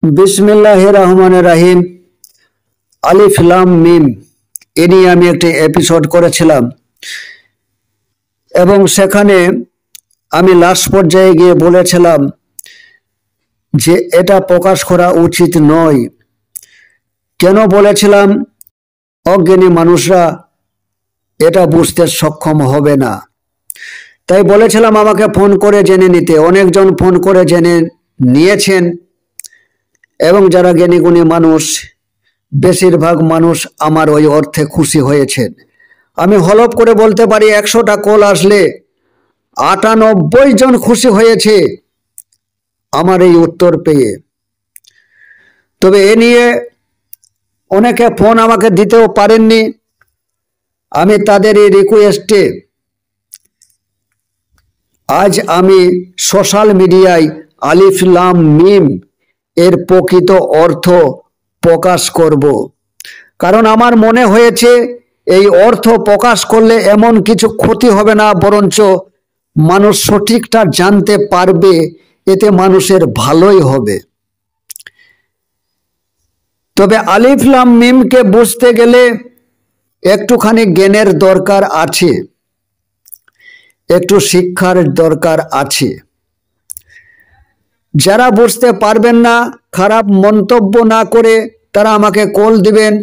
বিসমিল্লাহির রহমানির রহিম। আলিফ লাম মিম এ নিয়ে আমি একটি এপিসোড করেছিলাম এবং সেখানে আমি লাস্ট পর্যায়ে গিয়ে বলেছিলাম যে এটা প্রকাশ করা উচিত নয়। কেন বলেছিলাম? অজ্ঞানী মানুষরা এটা বুঝতে সক্ষম হবে না, তাই বলেছিলাম আমাকে ফোন করে জেনে নিতে। অনেকজন ফোন করে জেনে নিয়েছেন এবং যারা জ্ঞানীগুণী মানুষ, বেশিরভাগ মানুষ আমার ওই অর্থে খুশি হয়েছেন। আমি হলফ করে বলতে পারি 100টা কল আসলে 98 জন খুশি হয়েছে আমার এই উত্তর পেয়ে। তবে এ নিয়ে অনেকে ফোন আমাকে দিতেও পারেননি। আমি তাদের এই রিকোয়েস্টে আজ আমি সোশ্যাল মিডিয়ায় আলিফ লাম মিম এর প্রকৃত অর্থ প্রকাশ করব, কারণ আমার মনে হয়েছে এই অর্থ প্রকাশ করলে এমন কিছু ক্ষতি হবে না, বরঞ্চ মানুষ সঠিকটা জানতে পারবে, এতে মানুষের ভালোই হবে। তবে আলিফ লাম মিমকে বুঝতে গেলে একটুখানি জ্ঞানের দরকার আছে, একটু শিক্ষার দরকার আছে। যারা বুঝতে পারবেন না, খারাপ মন্তব্য না করে তারা আমাকে কল দিবেন।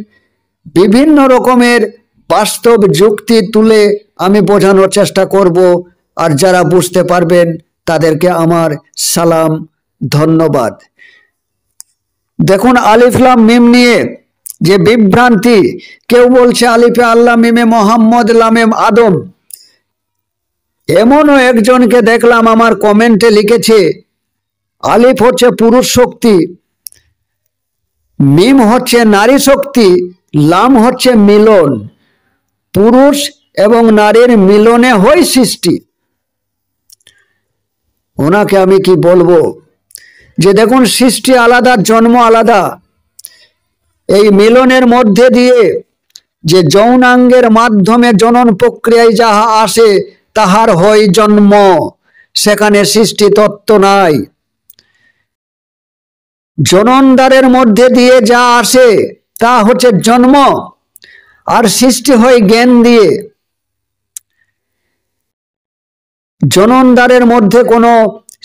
বিভিন্ন রকমের বাস্তব যুক্তি তুলে আমি বোঝানোর চেষ্টা করব। আর যারা বুঝতে পারবেন তাদেরকে আমার সালাম, ধন্যবাদ। দেখুন, আলিফ লাম মিম নিয়ে যে বিভ্রান্তি, কেউ বলছে আলিফে আল্লাহ, মিমে মোহাম্মদ, লামে আদম। এমনও একজনকে দেখলাম আমার কমেন্টে লিখেছে আলিফ হচ্ছে পুরুষ শক্তি, মিম হচ্ছে নারী শক্তি, লাম হচ্ছে মিলন, পুরুষ এবং নারীর মিলনে হয় সৃষ্টি। ওনাকে আমি কি বলবো যে দেখুন, সৃষ্টি আলাদা, জন্ম আলাদা। এই মিলনের মধ্যে দিয়ে যে যৌনাঙ্গের মাধ্যমে জনন প্রক্রিয়ায় যাহা আসে তাহার হয় জন্ম, সেখানে সৃষ্টি তত্ত্ব নাই। জননদ্বারের মধ্যে দিয়ে যা আসে তা হচ্ছে জন্ম, আর সৃষ্টি হয় জ্ঞান দিয়ে। জননদ্বারের মধ্যে কোনো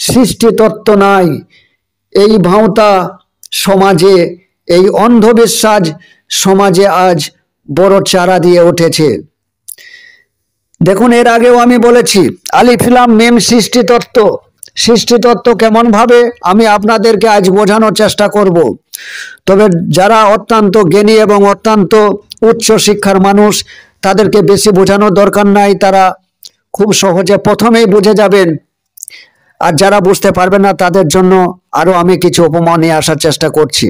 সৃষ্টি তত্ত্ব নাই। এই ভাঁওতা সমাজে, এই অন্ধবিশ্বাস সমাজে আজ বড় চারা দিয়ে উঠেছে। দেখুন, এর আগেও আমি বলেছি আলিফ লাম মিম সৃষ্টিতত্ত্ব। সৃষ্টিতত্ত্ব কেমন ভাবে আমি আপনাদেরকে আজ বোঝানোর চেষ্টা করব। তবে যারা অত্যন্ত জ্ঞানী এবং অত্যন্ত উচ্চ শিক্ষার মানুষ, তাদেরকে বেশি বোঝানোর দরকার নাই, তারা খুব সহজে প্রথমেই বুঝে যাবেন। আর যারা বুঝতে পারবেন না তাদের জন্য আরো আমি কিছু উপমা নিয়ে আসার চেষ্টা করছি।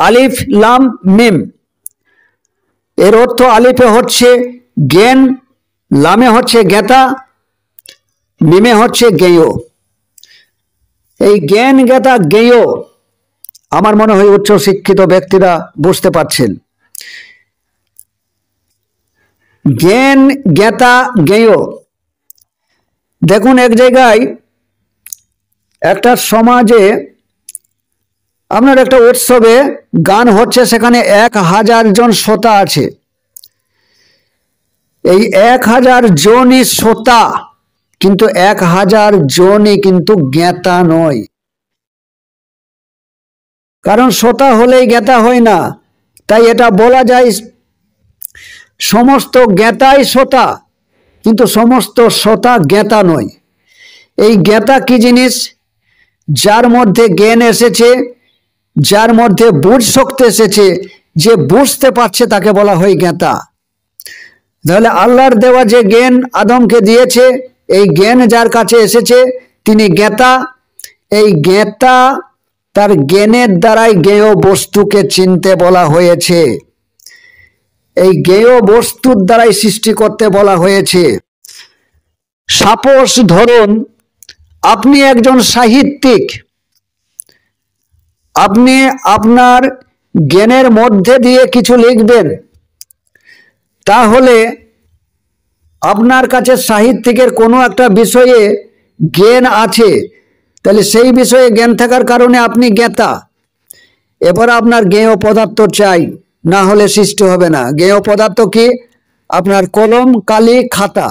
আলিফ লাম মিম এর অর্থ, আলিফে হচ্ছে জ্ঞান, লামে হচ্ছে জ্ঞাতা, মিমে হচ্ছে জ্ঞেয়। এই জ্ঞান, জ্ঞাতা, জ্ঞেয় আমার মনে হয় উচ্চ শিক্ষিত ব্যক্তিরা বুঝতে পারছেন। জ্ঞান, জ্ঞাতা, জ্ঞেয়। দেখুন, এক জায়গায় একটা সমাজে আপনার একটা উৎসবে গান হচ্ছে, সেখানে 1000 জন শ্রোতা আছে। এই 1000 জনই শ্রোতা, কিন্তু 1000 জনই কিন্তু জ্ঞাতা নয়। কারণ শ্রোতা হলেই জ্ঞাতা হয় না। তাই এটা বলা যায় সমস্ত জ্ঞাতাই শ্রোতা, কিন্তু সমস্ত শ্রোতা জ্ঞাতা নয়। এই জ্ঞাতা কি জিনিস? যার মধ্যে জ্ঞান এসেছে, যার মধ্যে বুঝ শক্তি এসেছে, যে বুঝতে পারছে তাকে বলা হয় জ্ঞাতা। তাহলে আল্লাহর দেওয়া যে জ্ঞান আদমকে দিয়েছে, এই জ্ঞান যার কাছে এসেছে তিনি জ্ঞাতা। এই জ্ঞাতা তার জ্ঞানের দ্বারাই জ্ঞেয় বস্তুকে চিনতে বলা হয়েছে। এই জ্ঞেয় বস্তুর দ্বারাই সৃষ্টি করতে বলা হয়েছে। সাপোজ ধরুন আপনি একজন সাহিত্যিক, আপনি আপনার জ্ঞানের মধ্যে দিয়ে কিছু লিখবেন, তাহলে আপনার কাছে সাহিত্যিকের কোনো একটা বিষয়ে জ্ঞান আছে, তাহলে সেই বিষয়ে জ্ঞান থাকার কারণে আপনি জ্ঞাতা। এবার আপনার জ্ঞেয় পদার্থ চাই, না হলে সৃষ্টি হবে না। জ্ঞেয় পদার্থ কি? আপনার কলম, কালি, খাতা,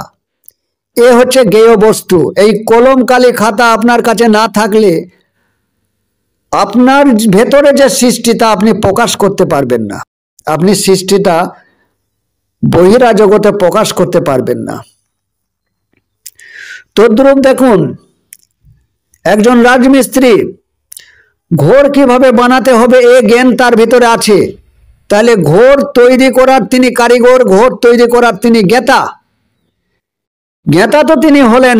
এ হচ্ছে জ্ঞেয় বস্তু। এই কলম, কালি, খাতা আপনার কাছে না থাকলে আপনার ভেতরে যে সৃষ্টিটা আপনি প্রকাশ করতে পারবেন না, আপনি সৃষ্টিটা বহিরা জগতে প্রকাশ করতে পারবেন না। তদ্রূপ দেখুন, একজন রাজমিস্ত্রি ঘর কিভাবে বানাতে হবে এ জ্ঞান তার ভিতরে আছে, তাহলে ঘর তৈরি করার তিনি কারিগর, ঘর তৈরি করার তিনি জ্ঞাতা। জ্ঞাতা তো তিনি হলেন,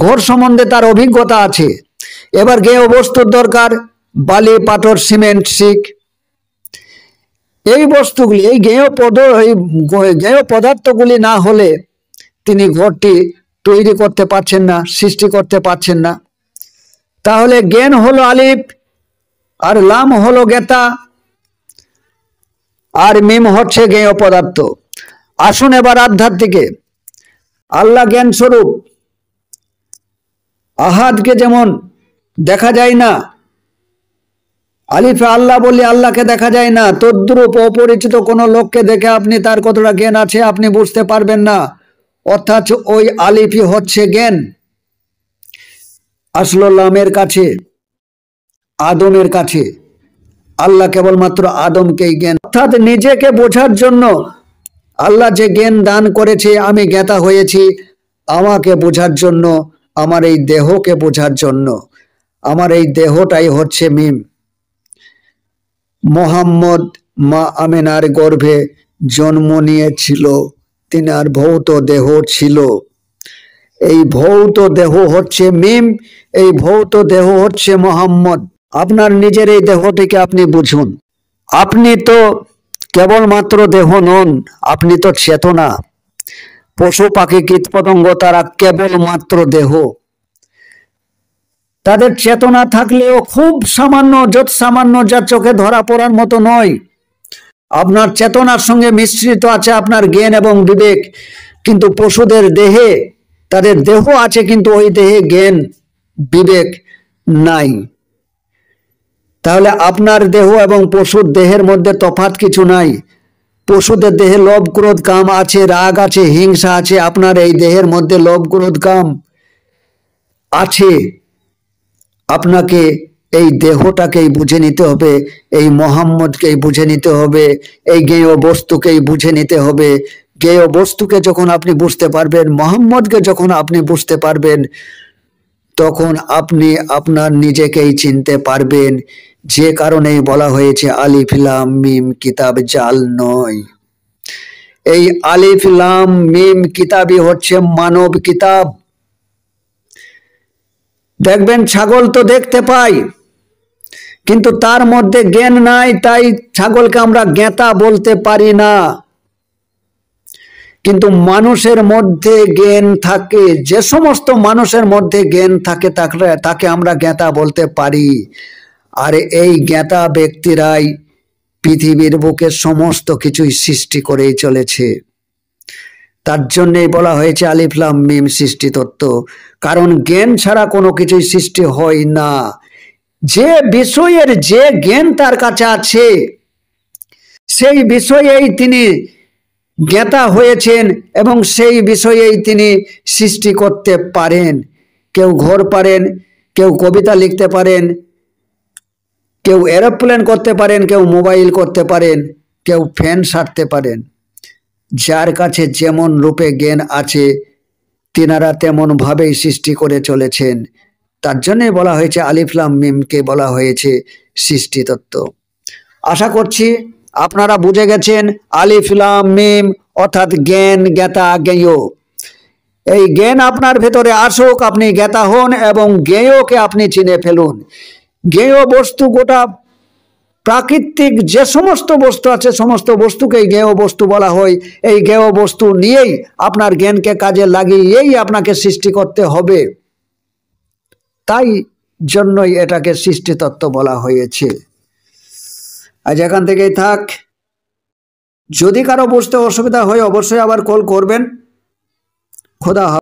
ঘর সম্বন্ধে তার অভিজ্ঞতা আছে। এবার জ্ঞেয় বস্তুর দরকার, বালি, পাথর, সিমেন্ট, শিক, এই বস্তুগুলি, এই জ্ঞেয় পদার্থগুলি না হলে তিনি ঘরটি তৈরি করতে পারছেন না, সৃষ্টি করতে পারছেন না। তাহলে জ্ঞান হলো আলিফ, আর লাম হলো জ্ঞাতা, আর মিম হচ্ছে জ্ঞেয় পদার্থ। আসুন এবার আধ্যাত্মিকে। আল্লাহ জ্ঞান স্বরূপ। আহাদকে যেমন দেখা যায় না, আলিফে আল্লাহ বললে আল্লাহকে দেখা যায় না, তদ্রূপ অপরিচিত কোনো লোককে দেখে আপনি তার কতটা জ্ঞান আছে আপনি বুঝতে পারবেন না। অর্থাৎ ওই আলিফই হচ্ছে জ্ঞান। আসলামের কাছে, আদমের কাছে আল্লাহ কেবলমাত্র আদমকেই জ্ঞান, অর্থাৎ নিজেকে বোঝার জন্য আল্লাহ যে জ্ঞান দান করেছে, আমি জ্ঞাতা হয়েছি আমাকে বোঝার জন্য, আমার এই দেহকে বোঝার জন্য। আমার এই দেহটাই হচ্ছে মিম। মোহাম্মদ মা আমেনার গর্ভে জন্ম নিয়েছিল, তিনার ভৌত দেহ ছিল। এই ভৌত দেহ হচ্ছে মিম, এই ভৌত দেহ হচ্ছে মোহাম্মদ। আপনার নিজের এই দেহটিকে আপনি বুঝুন। আপনি তো কেবলমাত্র দেহ নন, আপনি তো চেতনা। পশু পাখি কীটপতঙ্গ তারা কেবলমাত্র দেহ, তাদের চেতনা থাকলেও খুব সামান্য, যত সামান্য, যা চোখে ধরা পড়ার মতো নয়। আপনার চেতনার সঙ্গে মিশ্রিত আছে আপনার জ্ঞান এবং বিবেক, কিন্তু পশুদের দেহে তাদের দেহ আছে, কিন্তু ওই দেহে জ্ঞান বিবেক নাই। তাহলে আপনার দেহ এবং পশুর দেহের মধ্যে তফাৎ কিছু নাই। পশুদের দেহে লোভ, ক্রোধ, কাম আছে, রাগ আছে, হিংসা আছে। আপনার এই দেহের মধ্যে লোভ, ক্রোধ, কাম আছে। আপনাকে এই দেহটাকেই বুঝে নিতে হবে, এই মোহাম্মদকেই বুঝে নিতে হবে, এই জ্ঞেয় বস্তুকেই বুঝে নিতে হবে। জ্ঞেয় বস্তুকে যখন আপনি বুঝতে পারবেন, মোহাম্মদকে যখন আপনি বুঝতে পারবেন, তখন আপনি আপনার নিজেকেই চিনতে পারবেন। যে কারণেই বলা হয়েছে আলিফ লাম মিম কিতাব জাল নয়। এই আলিফ লাম মিম কিতাবই হচ্ছে মানব কিতাব। দেখবেন ছাগল তো দেখতে পাই, কিন্তু তার মধ্যে জ্ঞান নাই, তাই ছাগলকে আমরা জ্ঞাতা বলতে পারি না। কিন্তু মানুষের মধ্যে জ্ঞান থাকে, যে সমস্ত মানুষের মধ্যে জ্ঞান থাকে তাকে আমরা জ্ঞাতা বলতে পারি। আর এই জ্ঞাতা ব্যক্তিরাই পৃথিবীর বুকে সমস্ত কিছুই সৃষ্টি করেই চলেছে। তার জন্যই বলা হয়েছে আলিফ লাম মিম সৃষ্টি তত্ত্ব, কারণ জ্ঞান ছাড়া কোনো কিছুই সৃষ্টি হয় না। যে বিষয়ের যে জ্ঞান তার কাছে আছে, সেই বিষয়েই তিনি জ্ঞাতা হয়েছেন এবং সেই বিষয়েই তিনি সৃষ্টি করতে পারেন। কেউ ঘর পারেন, কেউ কবিতা লিখতে পারেন, কেউ এরোপ্লেন করতে পারেন, কেউ মোবাইল করতে পারেন, কেউ ফ্যান সারতে পারেন। যার কাছে যেমন রূপে জ্ঞান আছে তিনারা তেমন ভাবেই সৃষ্টি করে চলেছেন। তার জন্যই বলা হয়েছে আলিফ লাম মিমকে বলা হয়েছে সৃষ্টি তত্ত্ব। আশা করছি আপনারা বুঝে গেছেন আলিফ লাম মিম অর্থাৎ জ্ঞান, জ্ঞাতা, জ্ঞেয়। এই জ্ঞান আপনার ভেতরে আসুক, আপনি জ্ঞাতা হন এবং জ্ঞেয়কে আপনি চিনে ফেলুন। জ্ঞেয় বস্তু, গোটা প্রাকৃতিক যে সমস্ত বস্তু আছে সমস্ত বস্তুকেই জ্ঞেয় বস্তু বলা হয়। এই জ্ঞেয় বস্তু নিয়েই আপনার জ্ঞানকে কাজে লাগিয়েই আপনাকে সৃষ্টি করতে হবে। তাই জন্যই এটাকে সৃষ্টি তত্ত্ব বলা হয়েছে। আজ এখান থেকেই থাক। যদি কারো বুঝতে অসুবিধা হয় অবশ্যই আবার কল করবেন। খোদা।